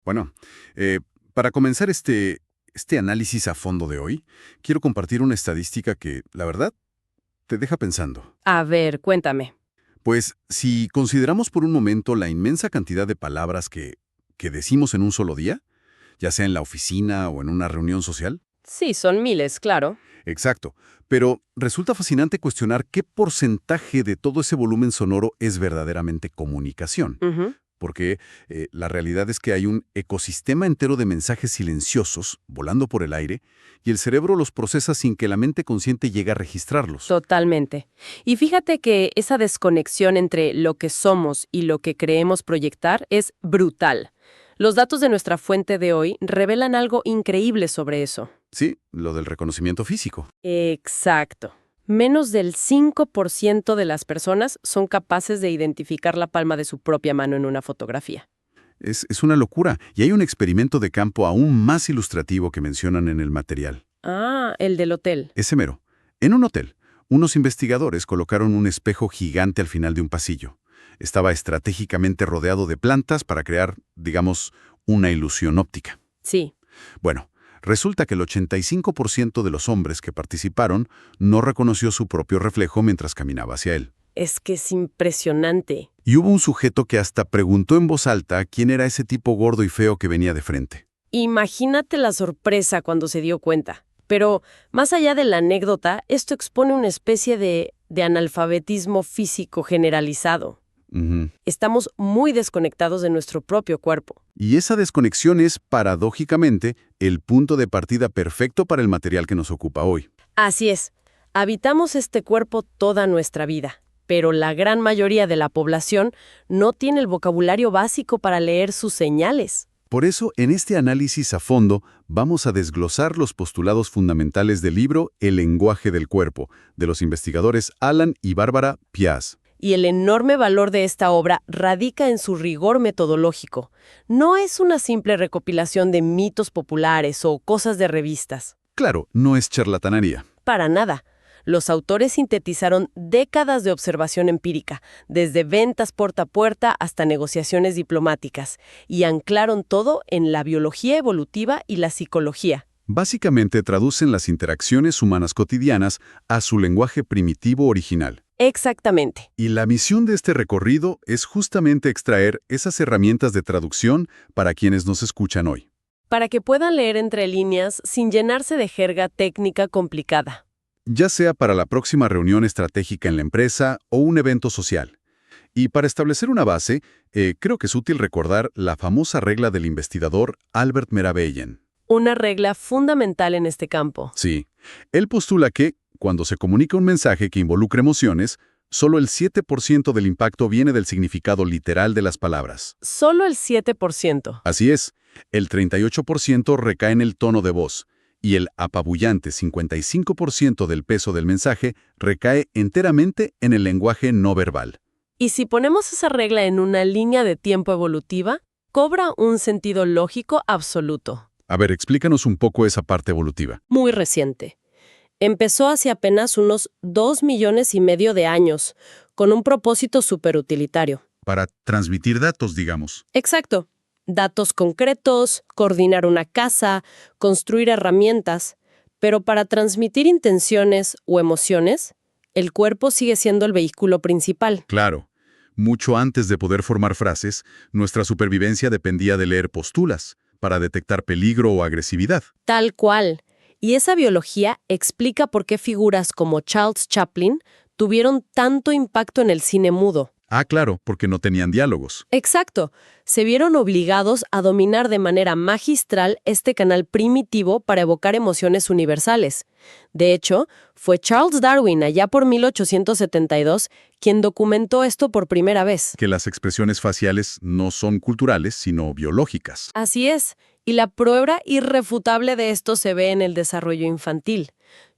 Bueno, eh, para comenzar este análisis a fondo de hoy, quiero compartir una estadística que, la verdad, te deja pensando. A ver, cuéntame. Pues, si consideramos por un momento la inmensa cantidad de palabras que decimos en un solo día, ya sea en la oficina o en una reunión social. Sí, son miles, claro. Exacto, pero resulta fascinante cuestionar qué porcentaje de todo ese volumen sonoro es verdaderamente comunicación. Ujú. Porque la realidad es que hay un ecosistema entero de mensajes silenciosos volando por el aire y el cerebro los procesa sin que la mente consciente llegue a registrarlos. Totalmente. Y fíjate que esa desconexión entre lo que somos y lo que creemos proyectar es brutal. Los datos de nuestra fuente de hoy revelan algo increíble sobre eso. Sí, lo del reconocimiento físico. Exacto. Menos del 5% de las personas son capaces de identificar la palma de su propia mano en una fotografía. Es una locura, y hay un experimento de campo aún más ilustrativo que mencionan en el material. Ah, el del hotel. Ese mero. En un hotel, unos investigadores colocaron un espejo gigante al final de un pasillo. Estaba estratégicamente rodeado de plantas para crear, digamos, una ilusión óptica. Sí. Bueno, resulta que el 85% de los hombres que participaron no reconoció su propio reflejo mientras caminaba hacia él. Es que es impresionante. Y hubo un sujeto que hasta preguntó en voz alta quién era ese tipo gordo y feo que venía de frente. Imagínate la sorpresa cuando se dio cuenta. Pero, más allá de la anécdota, esto expone una especie de analfabetismo físico generalizado. Ujú. Estamos muy desconectados de nuestro propio cuerpo. Y esa desconexión es, paradójicamente, el punto de partida perfecto para el material que nos ocupa hoy. Así es, habitamos este cuerpo toda nuestra vida, pero la gran mayoría de la población no tiene el vocabulario básico para leer sus señales. Por eso, en este análisis a fondo, vamos a desglosar los postulados fundamentales del libro El lenguaje del cuerpo, de los investigadores Alan y Bárbara Piaz. Y el enorme valor de esta obra radica en su rigor metodológico. No es una simple recopilación de mitos populares o cosas de revistas. Claro, no es charlatanería. Para nada. Los autores sintetizaron décadas de observación empírica, desde ventas puerta a puerta hasta negociaciones diplomáticas, y anclaron todo en la biología evolutiva y la psicología. Básicamente traducen las interacciones humanas cotidianas a su lenguaje primitivo original. Exactamente. Y la misión de este recorrido es justamente extraer esas herramientas de traducción para quienes nos escuchan hoy. Para que puedan leer entre líneas sin llenarse de jerga técnica complicada. Ya sea para la próxima reunión estratégica en la empresa o un evento social. Y para establecer una base, creo que es útil recordar la famosa regla del investigador Albert Mehrabian. Una regla fundamental en este campo. Sí, él postula que, cuando se comunica un mensaje que involucra emociones, solo el 7% del impacto viene del significado literal de las palabras. Solo el 7%. Así es, el 38% recae en el tono de voz, y el apabullante 55% del peso del mensaje recae enteramente en el lenguaje no verbal. Y si ponemos esa regla en una línea de tiempo evolutiva, cobra un sentido lógico absoluto. A ver, explícanos un poco esa parte evolutiva. Muy reciente. Empezó hace apenas unos 2,5 millones de años, con un propósito superutilitario. Para transmitir datos, digamos. Exacto. Datos concretos, coordinar una casa, construir herramientas. Pero para transmitir intenciones o emociones, el cuerpo sigue siendo el vehículo principal. Claro, mucho antes de poder formar frases, nuestra supervivencia dependía de leer postulas, para detectar peligro o agresividad. Tal cual. Y esa biología explica por qué figuras como Charles Chaplin tuvieron tanto impacto en el cine mudo. Ah, claro, porque no tenían diálogos. Exacto. Se vieron obligados a dominar de manera magistral este canal primitivo para evocar emociones universales. De hecho, fue Charles Darwin, allá por 1872, quien documentó esto por primera vez. Que las expresiones faciales no son culturales, sino biológicas. Así es. Y la prueba irrefutable de esto se ve en el desarrollo infantil.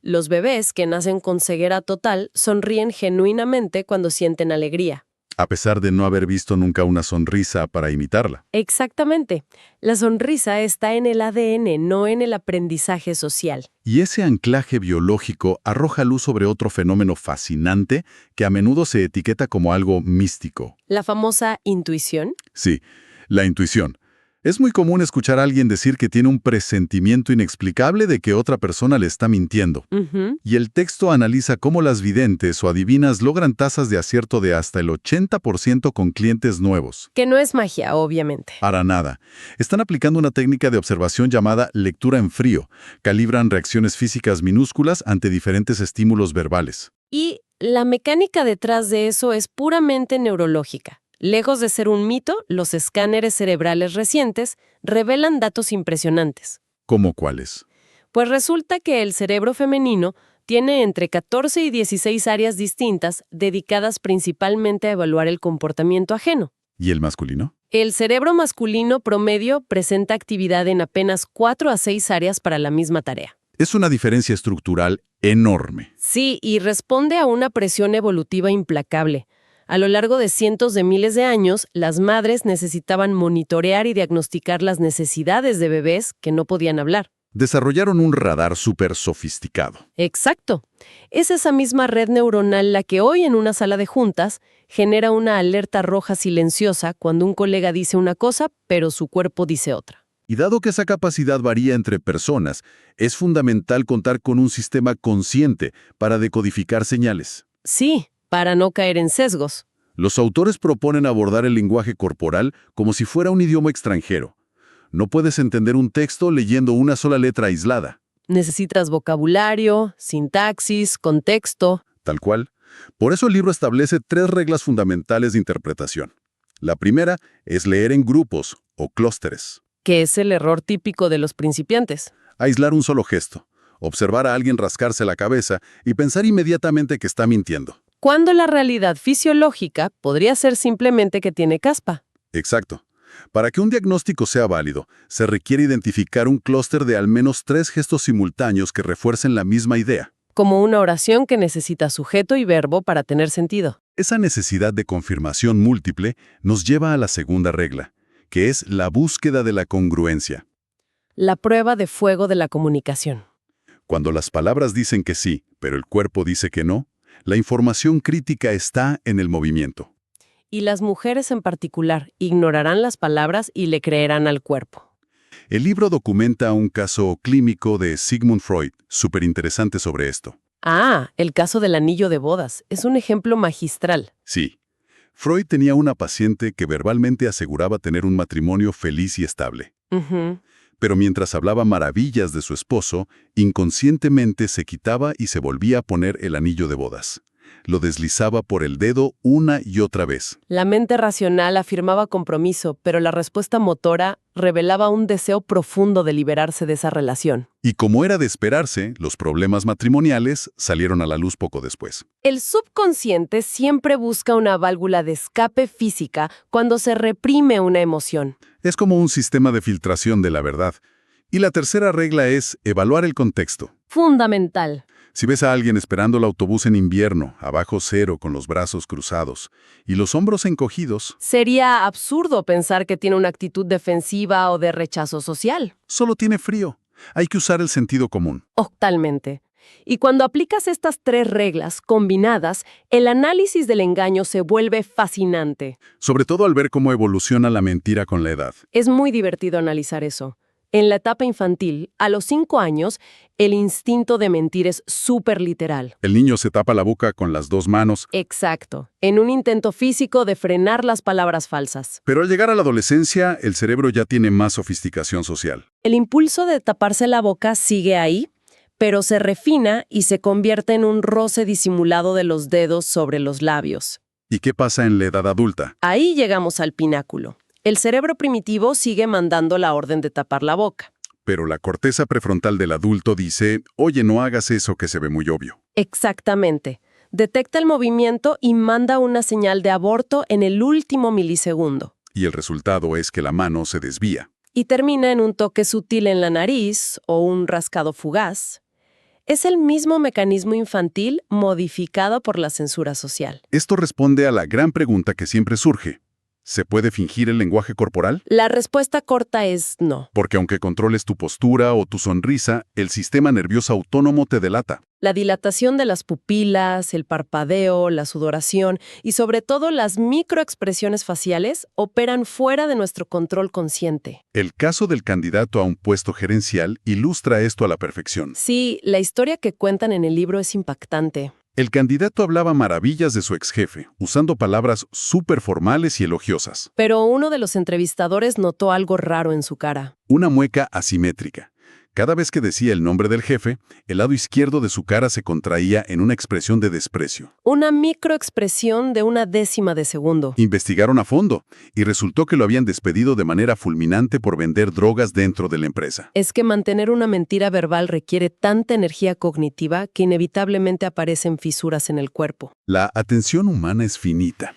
Los bebés que nacen con ceguera total sonríen genuinamente cuando sienten alegría. A pesar de no haber visto nunca una sonrisa para imitarla. Exactamente. La sonrisa está en el ADN, no en el aprendizaje social. Y ese anclaje biológico arroja luz sobre otro fenómeno fascinante que a menudo se etiqueta como algo místico. La famosa intuición. Sí, la intuición. Es muy común escuchar a alguien decir que tiene un presentimiento inexplicable de que otra persona le está mintiendo. Ujú. Y el texto analiza cómo las videntes o adivinas logran tasas de acierto de hasta el 80% con clientes nuevos. Que no es magia, obviamente. Para nada. Están aplicando una técnica de observación llamada lectura en frío. Calibran reacciones físicas minúsculas ante diferentes estímulos verbales. Y la mecánica detrás de eso es puramente neurológica. Lejos de ser un mito, los escáneres cerebrales recientes revelan datos impresionantes. ¿Cómo cuáles? Pues resulta que el cerebro femenino tiene entre 14 y 16 áreas distintas dedicadas principalmente a evaluar el comportamiento ajeno. ¿Y el masculino? El cerebro masculino promedio presenta actividad en apenas 4 a 6 áreas para la misma tarea. Es una diferencia estructural enorme. Sí, y responde a una presión evolutiva implacable. A lo largo de cientos de miles de años, las madres necesitaban monitorear y diagnosticar las necesidades de bebés que no podían hablar. Desarrollaron un radar súper sofisticado. Exacto. Es esa misma red neuronal la que hoy en una sala de juntas genera una alerta roja silenciosa cuando un colega dice una cosa, pero su cuerpo dice otra. Y dado que esa capacidad varía entre personas, es fundamental contar con un sistema consciente para decodificar señales. Sí, para no caer en sesgos. Los autores proponen abordar el lenguaje corporal como si fuera un idioma extranjero. No puedes entender un texto leyendo una sola letra aislada. Necesitas vocabulario, sintaxis, contexto. Tal cual. Por eso el libro establece 3 reglas fundamentales de interpretación. La primera es leer en grupos o clústeres. Que es el error típico de los principiantes. Aislar un solo gesto, observar a alguien rascarse la cabeza y pensar inmediatamente que está mintiendo. Cuando la realidad fisiológica podría ser simplemente que tiene caspa. Exacto. Para que un diagnóstico sea válido, se requiere identificar un clúster de al menos 3 gestos simultáneos que refuercen la misma idea. Como una oración que necesita sujeto y verbo para tener sentido. Esa necesidad de confirmación múltiple nos lleva a la segunda regla, que es la búsqueda de la congruencia. La prueba de fuego de la comunicación. Cuando las palabras dicen que sí, pero el cuerpo dice que no, la información crítica está en el movimiento. Y las mujeres en particular ignorarán las palabras y le creerán al cuerpo. El libro documenta un caso clínico de Sigmund Freud, súper interesante sobre esto. Ah, el caso del anillo de bodas. Es un ejemplo magistral. Sí. Freud tenía una paciente que verbalmente aseguraba tener un matrimonio feliz y estable. Ujú. Pero mientras hablaba maravillas de su esposo, inconscientemente se quitaba y se volvía a poner el anillo de bodas. Lo deslizaba por el dedo una y otra vez. La mente racional afirmaba compromiso, pero la respuesta motora revelaba un deseo profundo de liberarse de esa relación. Y como era de esperarse, los problemas matrimoniales salieron a la luz poco después. El subconsciente siempre busca una válvula de escape física cuando se reprime una emoción. Es como un sistema de filtración de la verdad. Y la tercera regla es evaluar el contexto. Fundamental. Si ves a alguien esperando el autobús en invierno, abajo cero, con los brazos cruzados y los hombros encogidos, Sería absurdo pensar que tiene una actitud defensiva o de rechazo social. solo tiene frío. Hay que usar el sentido común. Totalmente. Y cuando aplicas estas 3 reglas combinadas, el análisis del engaño se vuelve fascinante. Sobre todo al ver cómo evoluciona la mentira con la edad. Es muy divertido analizar eso. En la etapa infantil, a los 5 años, el instinto de mentir es súper literal. El niño se tapa la boca con las 2 manos, Exacto. En un intento físico de frenar las palabras falsas. pero al llegar a la adolescencia, el cerebro ya tiene más sofisticación social. El impulso de taparse la boca sigue ahí, pero se refina y se convierte en un roce disimulado de los dedos sobre los labios. ¿Y qué pasa en la edad adulta? Ahí llegamos al pináculo. El cerebro primitivo sigue mandando la orden de tapar la boca. Pero la corteza prefrontal del adulto dice, oye, no hagas eso que se ve muy obvio. Exactamente. Detecta el movimiento y manda una señal de aborto en el último milisegundo. Y el resultado es que la mano se desvía. Y termina en un toque sutil en la nariz o un rascado fugaz. Es el mismo mecanismo infantil modificado por la censura social. Esto responde a la gran pregunta que siempre surge. ¿Se puede fingir el lenguaje corporal? La respuesta corta es no. Porque aunque controles tu postura o tu sonrisa, el sistema nervioso autónomo te delata. La dilatación de las pupilas, el parpadeo, la sudoración y sobre todo las microexpresiones faciales operan fuera de nuestro control consciente. El caso del candidato a un puesto gerencial ilustra esto a la perfección. Sí, la historia que cuentan en el libro es impactante. El candidato hablaba maravillas de su exjefe, usando palabras súper formales y elogiosas. Pero uno de los entrevistadores notó algo raro en su cara. Una mueca asimétrica. Cada vez que decía el nombre del jefe, el lado izquierdo de su cara se contraía en una expresión de desprecio. Una microexpresión de una décima de segundo. Investigaron a fondo y resultó que lo habían despedido de manera fulminante por vender drogas dentro de la empresa. Es que mantener una mentira verbal requiere tanta energía cognitiva que inevitablemente aparecen fisuras en el cuerpo. La atención humana es finita.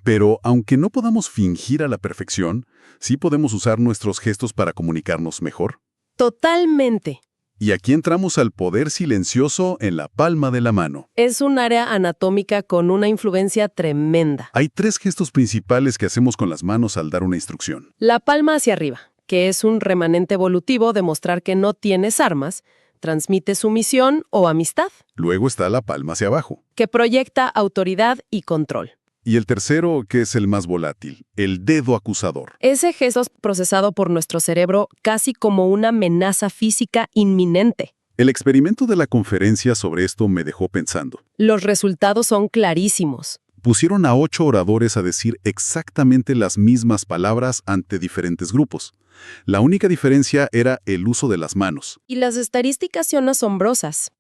Pero aunque no podamos fingir a la perfección, sí podemos usar nuestros gestos para comunicarnos mejor. Totalmente. Y aquí entramos al poder silencioso en la palma de la mano. Es un área anatómica con una influencia tremenda. Hay 3 gestos principales que hacemos con las manos al dar una instrucción. La palma hacia arriba, que es un remanente evolutivo de mostrar que no tienes armas, transmite sumisión o amistad, Luego está la palma hacia abajo. que proyecta autoridad y control. Y el tercero, que es el más volátil, el dedo acusador. Ese gesto es procesado por nuestro cerebro casi como una amenaza física inminente. El experimento de la conferencia sobre esto me dejó pensando. Los resultados son clarísimos. Pusieron a 8 oradores a decir exactamente las mismas palabras ante diferentes grupos. La única diferencia era el uso de las manos. Y las estadísticas son asombrosas.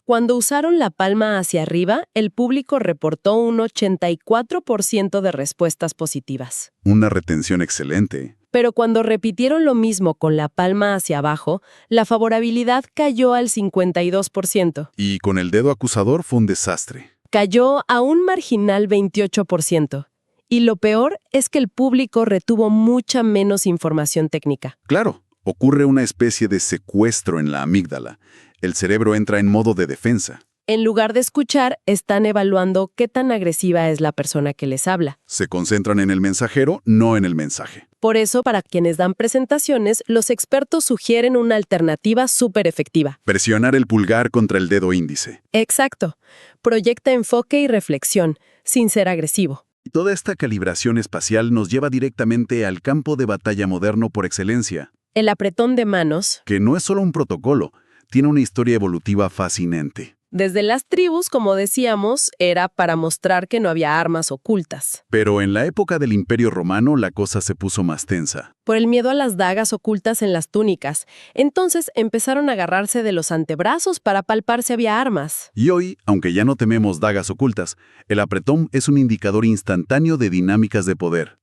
Cuando usaron la palma hacia arriba, el público reportó un 84% de respuestas positivas. Una retención excelente. Pero cuando repitieron lo mismo con la palma hacia abajo, la favorabilidad cayó al 52%. Y con el dedo acusador fue un desastre. Cayó a un marginal 28%. Y lo peor es que el público retuvo mucha menos información técnica. Claro, ocurre una especie de secuestro en la amígdala. El cerebro entra en modo de defensa. En lugar de escuchar, están evaluando qué tan agresiva es la persona que les habla. Se concentran en el mensajero, no en el mensaje. Por eso, para quienes dan presentaciones, los expertos sugieren una alternativa súper efectiva. Presionar el pulgar contra el dedo índice. Exacto. Proyecta enfoque y reflexión, sin ser agresivo. Toda esta calibración espacial nos lleva directamente al campo de batalla moderno por excelencia, El apretón de manos, que no es solo un protocolo, tiene una historia evolutiva fascinante. desde las tribus, como decíamos, era para mostrar que no había armas ocultas. Pero en la época del Imperio Romano la cosa se puso más tensa. Por el miedo a las dagas ocultas en las túnicas, entonces empezaron a agarrarse de los antebrazos para palpar si había armas. Y hoy, aunque ya no tememos dagas ocultas, el apretón es un indicador instantáneo de dinámicas de poder.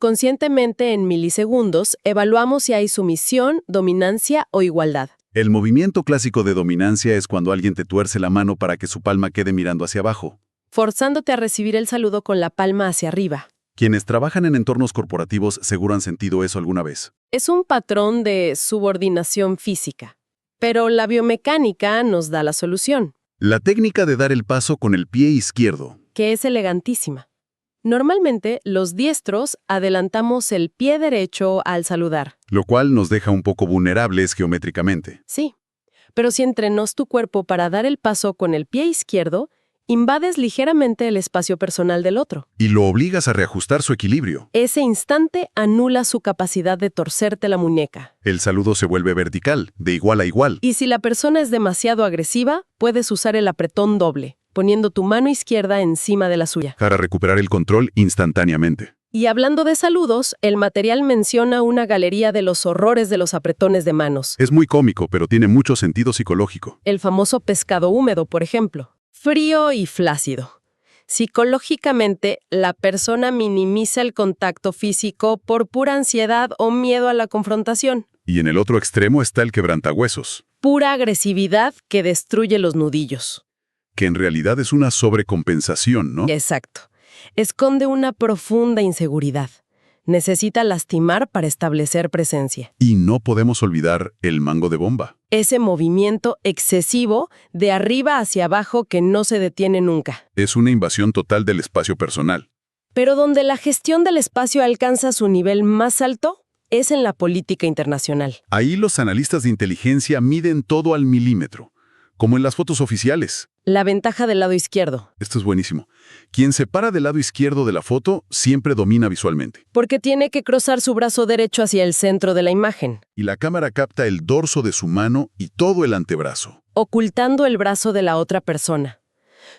Subconscientemente, en milisegundos, evaluamos si hay sumisión, dominancia o igualdad. El movimiento clásico de dominancia es cuando alguien te tuerce la mano para que su palma quede mirando hacia abajo. Forzándote a recibir el saludo con la palma hacia arriba. Quienes trabajan en entornos corporativos seguro han sentido eso alguna vez. Es un patrón de subordinación física. Pero la biomecánica nos da la solución, La técnica de dar el paso con el pie izquierdo. que es elegantísima. Normalmente, los diestros adelantamos el pie derecho al saludar. Lo cual nos deja un poco vulnerables geométricamente. Sí. Pero si entrenas tu cuerpo para dar el paso con el pie izquierdo, invades ligeramente el espacio personal del otro. Y lo obligas a reajustar su equilibrio. Ese instante anula su capacidad de torcerte la muñeca. El saludo se vuelve vertical, de igual a igual. Y si la persona es demasiado agresiva, puedes usar el apretón doble, poniendo tu mano izquierda encima de la suya. Para recuperar el control instantáneamente. Y hablando de saludos, el material menciona una galería de los horrores de los apretones de manos. Es muy cómico, pero tiene mucho sentido psicológico. El famoso pescado húmedo, por ejemplo. Frío y flácido. Psicológicamente, la persona minimiza el contacto físico por pura ansiedad o miedo a la confrontación. Y en el otro extremo está el quebrantahuesos, Pura agresividad que destruye los nudillos. que en realidad es una sobrecompensación, ¿no? Exacto. Esconde una profunda inseguridad. Necesita lastimar para establecer presencia. Y no podemos olvidar el mango de bomba. Ese movimiento excesivo de arriba hacia abajo que no se detiene nunca. Es una invasión total del espacio personal. Pero donde la gestión del espacio alcanza su nivel más alto es en la política internacional. Ahí los analistas de inteligencia miden todo al milímetro, como en las fotos oficiales. La ventaja del lado izquierdo, Esto es buenísimo. Quien se para del lado izquierdo de la foto siempre domina visualmente. porque tiene que cruzar su brazo derecho hacia el centro de la imagen, Y la cámara capta el dorso de su mano y todo el antebrazo. ocultando el brazo de la otra persona.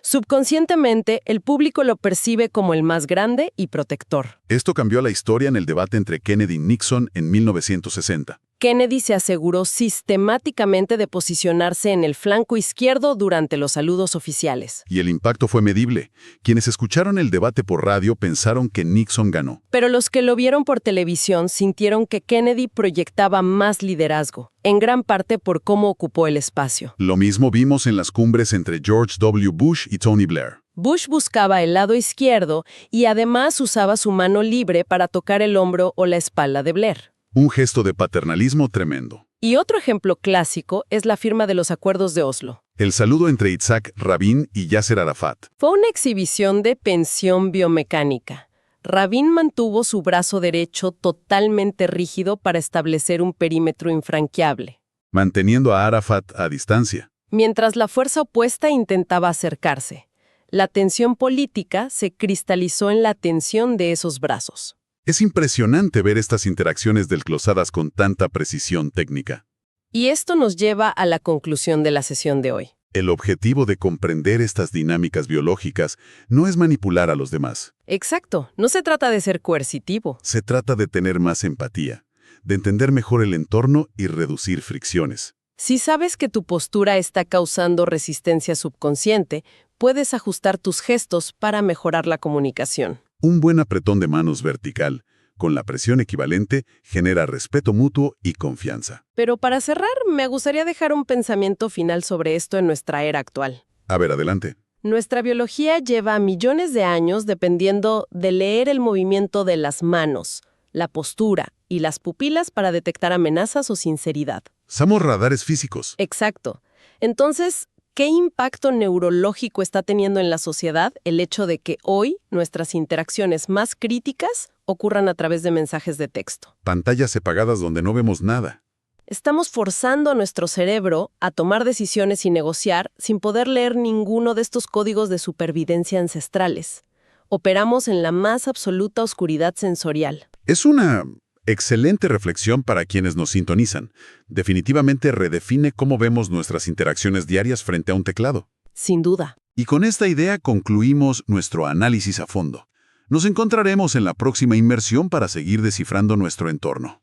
Subconscientemente, el público lo percibe como el más grande y protector. Esto cambió la historia en el debate entre Kennedy y Nixon en 1960. Kennedy se aseguró sistemáticamente de posicionarse en el flanco izquierdo durante los saludos oficiales. Y el impacto fue medible. Quienes escucharon el debate por radio pensaron que Nixon ganó. Pero los que lo vieron por televisión sintieron que Kennedy proyectaba más liderazgo, en gran parte por cómo ocupó el espacio. Lo mismo vimos en las cumbres entre George W. Bush y Tony Blair. Bush buscaba el lado izquierdo y además usaba su mano libre para tocar el hombro o la espalda de Blair. Un gesto de paternalismo tremendo. Y otro ejemplo clásico es la firma de los Acuerdos de Oslo. El saludo entre Yitzhak Rabin y Yasser Arafat. Fue una exhibición de tensión biomecánica. Rabin mantuvo su brazo derecho totalmente rígido para establecer un perímetro infranqueable, Manteniendo a Arafat a distancia. mientras la fuerza opuesta intentaba acercarse. La tensión política se cristalizó en la tensión de esos brazos. Es impresionante ver estas interacciones desglosadas con tanta precisión técnica. Y esto nos lleva a la conclusión de la sesión de hoy. El objetivo de comprender estas dinámicas biológicas no es manipular a los demás. Exacto, no se trata de ser coercitivo. Se trata de tener más empatía, de entender mejor el entorno y reducir fricciones. Si sabes que tu postura está causando resistencia subconsciente, puedes ajustar tus gestos para mejorar la comunicación. Un buen apretón de manos vertical, con la presión equivalente, genera respeto mutuo y confianza. Pero para cerrar, me gustaría dejar un pensamiento final sobre esto en nuestra era actual. A ver, adelante. Nuestra biología lleva millones de años dependiendo de leer el movimiento de las manos, la postura y las pupilas para detectar amenazas o sinceridad. Somos radares físicos. Exacto. Entonces, ¿qué impacto neurológico está teniendo en la sociedad el hecho de que hoy nuestras interacciones más críticas ocurran a través de mensajes de texto? Pantallas apagadas donde no vemos nada. Estamos forzando a nuestro cerebro a tomar decisiones y negociar sin poder leer ninguno de estos códigos de supervivencia ancestrales. Operamos en la más absoluta oscuridad sensorial. Es una excelente reflexión para quienes nos sintonizan. Definitivamente redefine cómo vemos nuestras interacciones diarias frente a un teclado. Sin duda. Y con esta idea concluimos nuestro análisis a fondo. Nos encontraremos en la próxima inmersión para seguir descifrando nuestro entorno.